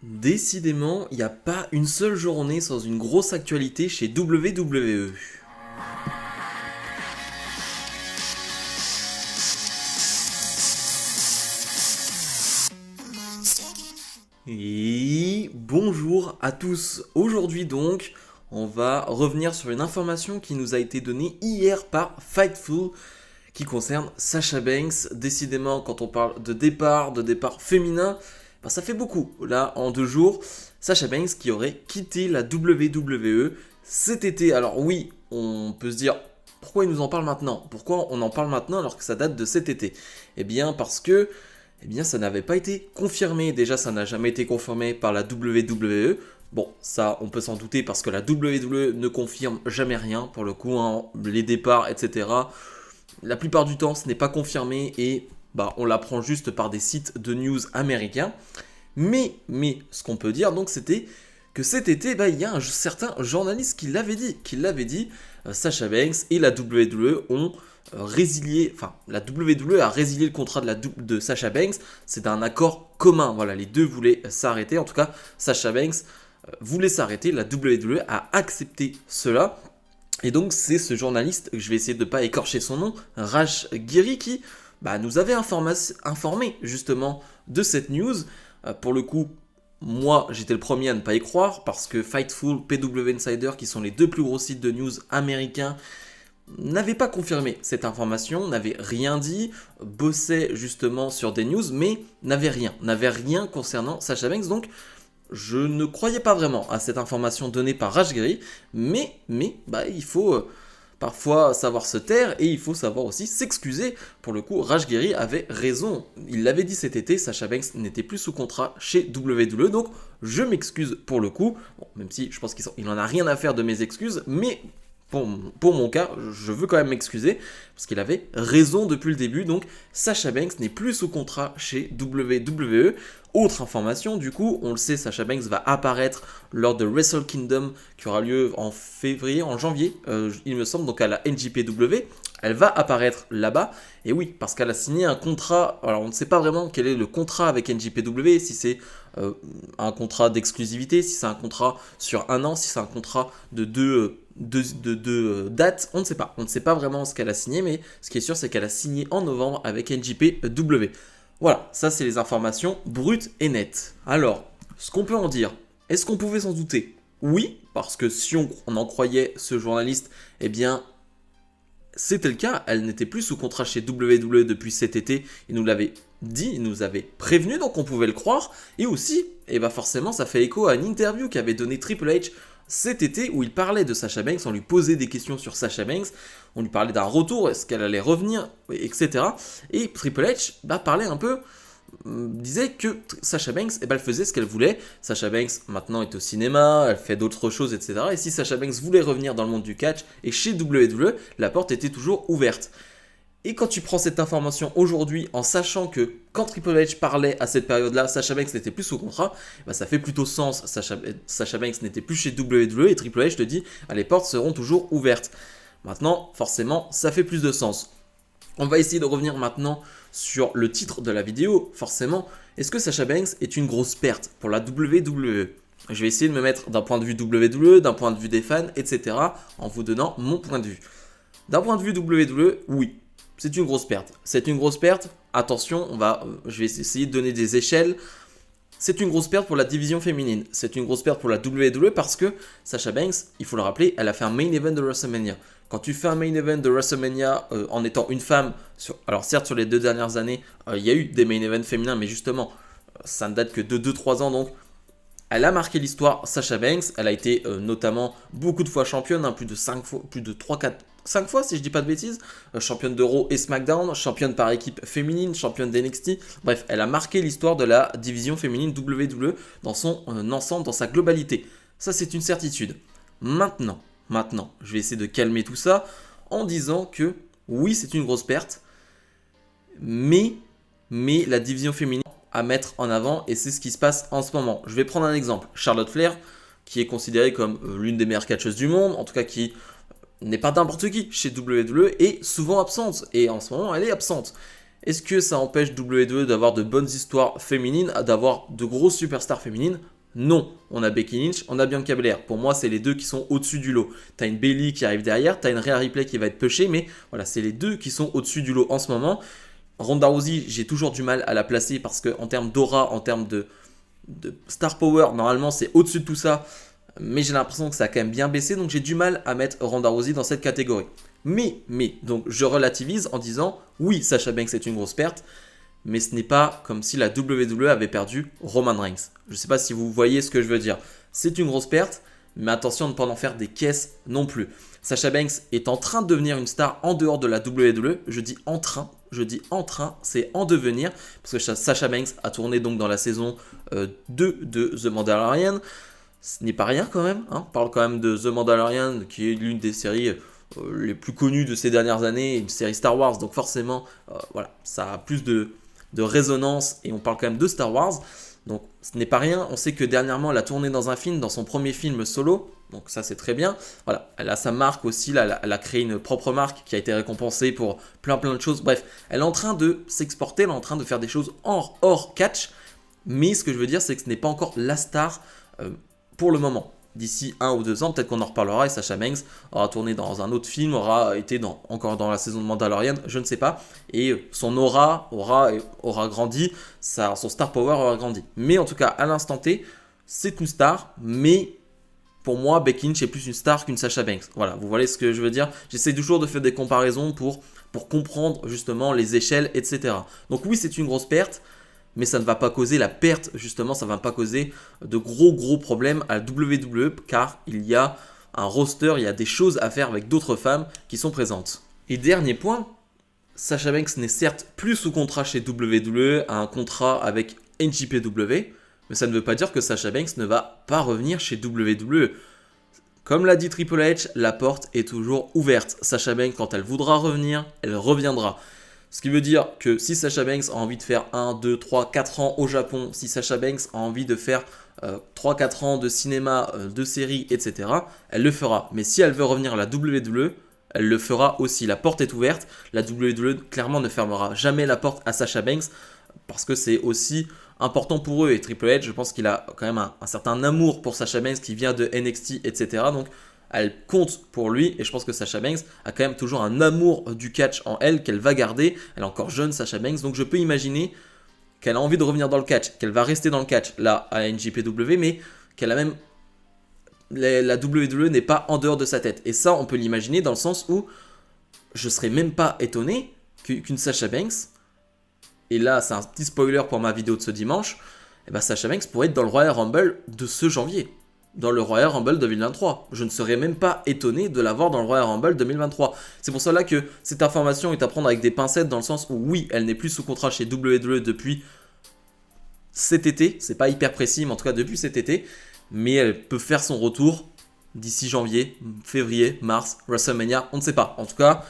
Décidément, il n'y a pas une seule journée sans une grosse actualité chez WWE. Et bonjour à tous. Aujourd'hui donc, on va revenir sur une information qui nous a été donnée hier par Fightful qui concerne Sasha Banks. Décidément, quand on parle de départ féminin, ben ça fait beaucoup. Là, en 2 jours, Sasha Banks qui aurait quitté la WWE cet été. Alors oui, on peut se dire, pourquoi il nous en parle maintenant? Pourquoi on en parle maintenant alors que ça date de cet été? Eh bien parce que ça n'avait pas été confirmé. Déjà, ça n'a jamais été confirmé par la WWE. Bon, ça, on peut s'en douter parce que la WWE ne confirme jamais rien. Pour le coup, hein, les départs, etc. La plupart du temps, ce n'est pas confirmé et on l'apprend juste par des sites de news américains. Mais ce qu'on peut dire, donc, c'était que cet été, il y a un certain journaliste qui l'avait dit, Sasha Banks et la WWE ont résilié, enfin, la WWE a résilié le contrat de Sasha Banks. C'est un accord commun. Voilà, les deux voulaient s'arrêter. En tout cas, Sasha Banks voulait s'arrêter. La WWE a accepté cela. Et donc, c'est ce journaliste, je vais essayer de ne pas écorcher son nom, Raj Giri, qui nous avait informé justement de cette news. Pour le coup, moi, j'étais le premier à ne pas y croire parce que Fightful, PW Insider, qui sont les deux plus gros sites de news américains, n'avaient pas confirmé cette information, n'avaient rien dit, bossaient justement sur des news, mais n'avaient rien concernant Sasha Banks. Donc, je ne croyais pas vraiment à cette information donnée par Raj Giri, mais il faut parfois savoir se taire et il faut savoir aussi s'excuser. Pour le coup, Raj Giri avait raison. Il l'avait dit cet été, Sasha Banks n'était plus sous contrat chez WWE, donc je m'excuse pour le coup. Bon, même si je pense qu'il n'en a rien à faire de mes excuses, mais pour mon cas, je veux quand même m'excuser parce qu'il avait raison depuis le début. Donc, Sasha Banks n'est plus sous contrat chez WWE. Autre information, du coup, on le sait, Sasha Banks va apparaître lors de Wrestle Kingdom qui aura lieu en janvier, il me semble, donc à la NJPW. Elle va apparaître là-bas, et oui, parce qu'elle a signé un contrat. Alors, on ne sait pas vraiment quel est le contrat avec NJPW, si c'est un contrat d'exclusivité, si c'est un contrat sur 1 an, si c'est un contrat de deux dates, on ne sait pas. On ne sait pas vraiment ce qu'elle a signé, mais ce qui est sûr, c'est qu'elle a signé en novembre avec NJPW. Voilà, ça c'est les informations brutes et nettes. Alors, ce qu'on peut en dire, est-ce qu'on pouvait s'en douter? Oui, parce que si on en croyait ce journaliste, eh bien, c'était le cas. Elle n'était plus sous contrat chez WWE depuis cet été. Il nous l'avait dit, il nous avait prévenu, donc on pouvait le croire. Et aussi, forcément, ça fait écho à une interview qu'avait donnée Triple H cet été où il parlait de Sasha Banks, on lui posait des questions sur Sasha Banks, on lui parlait d'un retour, est-ce qu'elle allait revenir, etc. Et Triple H parlait un peu, disait que Sasha Banks, elle faisait ce qu'elle voulait. Sasha Banks maintenant est au cinéma, elle fait d'autres choses, etc. Et si Sasha Banks voulait revenir dans le monde du catch et chez WWE, la porte était toujours ouverte. Et quand tu prends cette information aujourd'hui en sachant que quand Triple H parlait à cette période-là, Sasha Banks n'était plus sous contrat, ça fait plutôt sens. Sasha Banks n'était plus chez WWE et Triple H te dit les portes seront toujours ouvertes. Maintenant, forcément, ça fait plus de sens. On va essayer de revenir maintenant sur le titre de la vidéo. Forcément, est-ce que Sasha Banks est une grosse perte pour la WWE? Je vais essayer de me mettre d'un point de vue WWE, d'un point de vue des fans, etc. en vous donnant mon point de vue. D'un point de vue WWE, oui. C'est une grosse perte. C'est une grosse perte. Attention, je vais essayer de donner des échelles. C'est une grosse perte pour la division féminine. C'est une grosse perte pour la WWE parce que Sasha Banks, il faut le rappeler, elle a fait un main event de WrestleMania. Quand tu fais un main event de WrestleMania en étant une femme, alors certes sur les 2 dernières années, il y a eu des main events féminins, mais justement, ça ne date que de 2-3 ans, donc elle a marqué l'histoire, Sasha Banks. Elle a été notamment beaucoup de fois championne, plus de 5 fois, plus de 5 fois si je dis pas de bêtises, championne de Raw et SmackDown, championne par équipe féminine, championne d'NXT. Bref, elle a marqué l'histoire de la division féminine WWE dans son ensemble, dans sa globalité. Ça, c'est une certitude. Maintenant, je vais essayer de calmer tout ça en disant que oui, c'est une grosse perte, mais la division féminine à mettre en avant et c'est ce qui se passe en ce moment. Je vais prendre un exemple. Charlotte Flair, qui est considérée comme l'une des meilleures catcheuses du monde, en tout cas qui n'est pas n'importe qui chez WWE, est souvent absente et en ce moment elle est absente. Est-ce que ça empêche WWE d'avoir de bonnes histoires féminines, d'avoir de grosses superstars féminines? Non, on a Becky Lynch, on a Bianca Belair. Pour moi, c'est les deux qui sont au-dessus du lot. T'as une Bayley qui arrive derrière, t'as une Rhea Ripley qui va être pushée, mais voilà, c'est les deux qui sont au-dessus du lot en ce moment. Ronda Rousey, j'ai toujours du mal à la placer parce qu'en termes d'aura, en termes de star power, normalement c'est au-dessus de tout ça, mais j'ai l'impression que ça a quand même bien baissé, donc j'ai du mal à mettre Ronda Rousey dans cette catégorie. Mais, donc je relativise en disant, oui, Sasha Banks est une grosse perte, mais ce n'est pas comme si la WWE avait perdu Roman Reigns. Je ne sais pas si vous voyez ce que je veux dire. C'est une grosse perte, mais attention à ne pas en faire des caisses non plus. Sasha Banks est en train de devenir une star en dehors de la WWE. Je dis en train, c'est en devenir, parce que Sasha Banks a tourné donc dans la saison 2 de The Mandalorian. Ce n'est pas rien quand même, hein. On parle quand même de The Mandalorian, qui est l'une des séries les plus connues de ces dernières années, une série Star Wars, donc forcément, voilà, ça a plus de résonance, et on parle quand même de Star Wars, donc ce n'est pas rien. On sait que dernièrement elle a tourné dans un film, dans son premier film solo, donc ça c'est très bien. Voilà, elle a sa marque aussi, là, elle a créé une propre marque qui a été récompensée pour plein de choses. Bref, elle est en train de s'exporter, elle est en train de faire des choses hors catch, mais ce que je veux dire c'est que ce n'est pas encore la star pour le moment. D'ici 1 ou 2 ans, peut-être qu'on en reparlera, et Sasha Banks aura tourné dans un autre film, aura été encore dans la saison de Mandalorian, je ne sais pas, et son aura aura grandi, son star power aura grandi. Mais en tout cas, à l'instant T, c'est une star, mais pour moi, Becky Lynch est plus une star qu'une Sasha Banks. Voilà, vous voyez ce que je veux dire? J'essaie toujours de faire des comparaisons pour comprendre justement les échelles, etc. Donc oui, c'est une grosse perte, mais ça ne va pas causer la perte, justement, ça ne va pas causer de gros problèmes à la WWE, car il y a un roster, il y a des choses à faire avec d'autres femmes qui sont présentes. Et dernier point, Sasha Banks n'est certes plus sous contrat chez WWE, a un contrat avec NJPW, mais ça ne veut pas dire que Sasha Banks ne va pas revenir chez WWE. Comme l'a dit Triple H, la porte est toujours ouverte. Sasha Banks, quand elle voudra revenir, elle reviendra. Ce qui veut dire que si Sasha Banks a envie de faire 1, 2, 3, 4 ans au Japon, si Sasha Banks a envie de faire 3-4 ans de cinéma, de séries, etc., elle le fera. Mais si elle veut revenir à la WWE, elle le fera aussi. La porte est ouverte. La WWE clairement ne fermera jamais la porte à Sasha Banks parce que c'est aussi important pour eux. Et Triple H, je pense qu'il a quand même un certain amour pour Sasha Banks qui vient de NXT, etc. Donc elle compte pour lui, et je pense que Sasha Banks a quand même toujours un amour du catch en elle qu'elle va garder. Elle est encore jeune, Sasha Banks, donc je peux imaginer qu'elle a envie de revenir dans le catch, qu'elle va rester dans le catch là à NJPW, mais qu'elle a même la WWE n'est pas en dehors de sa tête. Et ça, on peut l'imaginer dans le sens où je serais même pas étonné qu'une Sasha Banks, et là c'est un petit spoiler pour ma vidéo de ce dimanche, et ben Sasha Banks pourrait être dans le Royal Rumble de ce janvier. Dans le Royal Rumble 2023. Je ne serais même pas étonné de l'avoir dans le Royal Rumble 2023. C'est pour cela que cette information est à prendre avec des pincettes, dans le sens où oui, elle n'est plus sous contrat chez WWE depuis cet été. C'est pas hyper précis, mais en tout cas depuis cet été. Mais elle peut faire son retour d'ici janvier, février, mars, WrestleMania, on ne sait pas. En tout cas,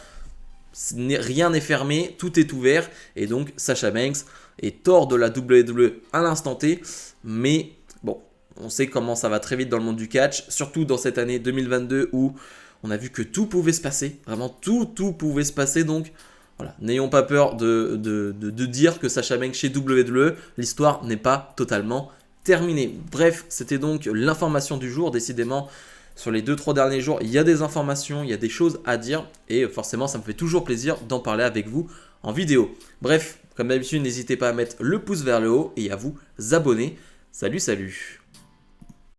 rien n'est fermé, tout est ouvert. Et donc Sasha Banks est hors de la WWE à l'instant T. Mais bon, on sait comment ça va très vite dans le monde du catch, surtout dans cette année 2022 où on a vu que tout pouvait se passer, vraiment tout pouvait se passer. Donc voilà, n'ayons pas peur de dire que Sasha Banks chez WWE, l'histoire n'est pas totalement terminée. Bref, c'était donc l'information du jour. Décidément, sur les 2-3 derniers jours, il y a des informations, il y a des choses à dire, et forcément ça me fait toujours plaisir d'en parler avec vous en vidéo. Bref, comme d'habitude, n'hésitez pas à mettre le pouce vers le haut et à vous abonner. Salut